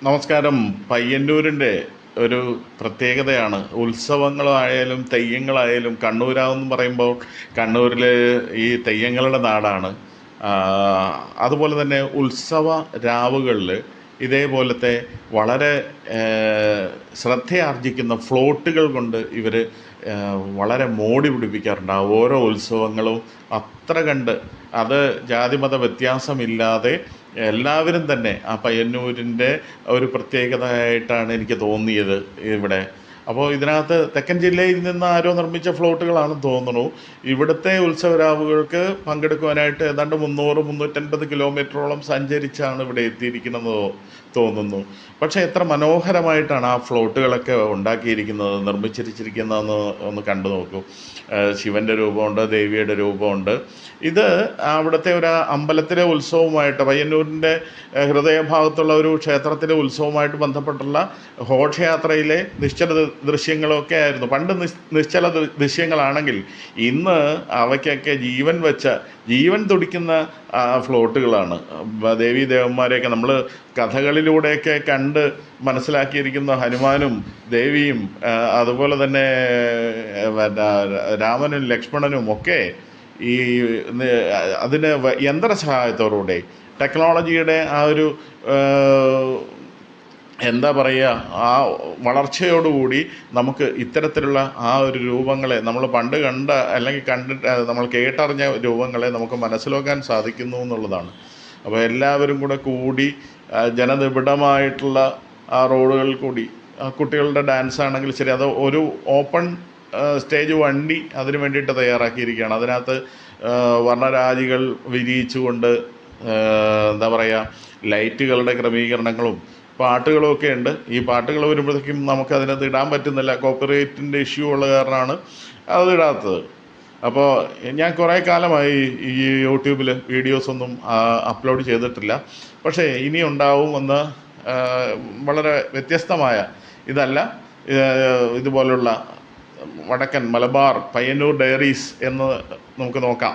നമസ്കാരം. പയ്യന്നൂരിൻ്റെ ഒരു പ്രത്യേകതയാണ് ഉത്സവങ്ങളായാലും തെയ്യങ്ങളായാലും. കണ്ണൂരാവെന്ന് പറയുമ്പോൾ കണ്ണൂരിൽ ഈ തെയ്യങ്ങളുടെ നാടാണ്. ആ, അതുപോലെ തന്നെ ഉത്സവ രാവുകളിൽ ഇതേപോലത്തെ വളരെ ശ്രദ്ധയാർജിക്കുന്ന ഫ്ലോട്ടുകൾ കൊണ്ട് ഇവർ വളരെ മോടി പിടിപ്പിക്കാറുണ്ട്. ആ ഓരോ ഉത്സവങ്ങളും അത്ര കണ്ട് അത് ജാതിമത വ്യത്യാസമില്ലാതെ എല്ലാവരും തന്നെ ആ പയ്യന്നൂരിൻ്റെ ഒരു പ്രത്യേകതയായിട്ടാണ് എനിക്ക് തോന്നിയത് ഇവിടെ. അപ്പോൾ ഇതിനകത്ത് തെക്കൻ ജില്ലയിൽ നിന്ന് ആരോ നിർമ്മിച്ച ഫ്ലോട്ടുകളാണെന്ന് തോന്നുന്നു. ഇവിടുത്തെ ഉത്സവരാവുകൾക്ക് പങ്കെടുക്കുവാനായിട്ട് ഏതാണ്ട് 300-350 കിലോമീറ്ററോളം സഞ്ചരിച്ചാണ് ഇവിടെ എത്തിയിരിക്കുന്നത് തോന്നുന്നു. പക്ഷേ എത്ര മനോഹരമായിട്ടാണ് ആ ഫ്ലോട്ടുകളൊക്കെ ഉണ്ടാക്കിയിരിക്കുന്നത്, നിർമ്മിച്ചിരിക്കുന്നതെന്ന് ഒന്ന് കണ്ടു നോക്കൂ. ശിവൻ്റെ രൂപമുണ്ട്, ദേവിയുടെ രൂപമുണ്ട്. ഇത് അവിടുത്തെ ഒരു അമ്പലത്തിലെ ഉത്സവമായിട്ട്, പയ്യന്നൂരിൻ്റെ ഹൃദയഭാഗത്തുള്ള ഒരു ക്ഷേത്രത്തിലെ ഉത്സവമായിട്ട് ബന്ധപ്പെട്ടുള്ള ഘോഷയാത്രയിലെ നിശ്ചല ദൃശ്യങ്ങളൊക്കെ ആയിരുന്നു. പണ്ട് നിശ്ചല ദൃശ്യങ്ങളാണെങ്കിൽ ഇന്ന് അവയ്ക്കൊക്കെ ജീവൻ തുടിക്കുന്ന ഫ്ലോട്ടുകളാണ്. ദേവീ ദേവന്മാരെയൊക്കെ നമ്മൾ കഥകളിലൂടെയൊക്കെ കണ്ട് മനസ്സിലാക്കിയിരിക്കുന്ന ഹനുമാനും ദേവിയും അതുപോലെ തന്നെ രാമനും ലക്ഷ്മണനും ഒക്കെ ഈ അതിന് യന്ത്രസഹായത്തോടുകൂടെ ടെക്നോളജിയുടെ ആ ഒരു എന്താ പറയുക, ആ വളർച്ചയോടുകൂടി നമുക്ക് ഇത്തരത്തിലുള്ള ആ ഒരു രൂപങ്ങളെ നമ്മൾ പണ്ട് കണ്ട അല്ലെങ്കിൽ കണ്ടിട്ട് നമ്മൾ കേട്ടറിഞ്ഞ രൂപങ്ങളെ നമുക്ക് മനസ്സിലാക്കാൻ സാധിക്കുന്നു എന്നുള്ളതാണ്. അപ്പോൾ എല്ലാവരും കൂടി ജനനിബിഡമായിട്ടുള്ള ആ റോഡുകളിൽ കൂടി കുട്ടികളുടെ ഡാൻസ് ആണെങ്കിൽ ശരി, അത് ഒരു ഓപ്പൺ സ്റ്റേജ് വണ്ടി അതിന് വേണ്ടിയിട്ട് തയ്യാറാക്കിയിരിക്കുകയാണ്. അതിനകത്ത് വർണ്ണരാജികൾ വിരിയിച്ചുകൊണ്ട് എന്താ പറയുക, ലൈറ്റുകളുടെ ക്രമീകരണങ്ങളും പാട്ടുകളുമൊക്കെ ഉണ്ട്. ഈ പാട്ടുകൾ വരുമ്പോഴത്തേക്കും നമുക്കതിനകത്ത് ഇടാൻ പറ്റുന്നില്ല, കോപ്പിറൈറ്റിൻ്റെ ഇഷ്യൂ ഉള്ള കാരണമാണ് അത് ഇടാത്തത്. അപ്പോൾ ഞാൻ കുറേ കാലമായി ഈ യൂട്യൂബിൽ വീഡിയോസൊന്നും അപ്ലോഡ് ചെയ്തിട്ടില്ല. പക്ഷേ ഇനി ഉണ്ടാവുമെന്ന് വളരെ വ്യത്യസ്തമായ ഇതല്ല, ഇതുപോലുള്ള വടക്കൻ മലബാർ പയ്യന്നൂർ ഡയറീസ് എന്ന് നമുക്ക് നോക്കാം.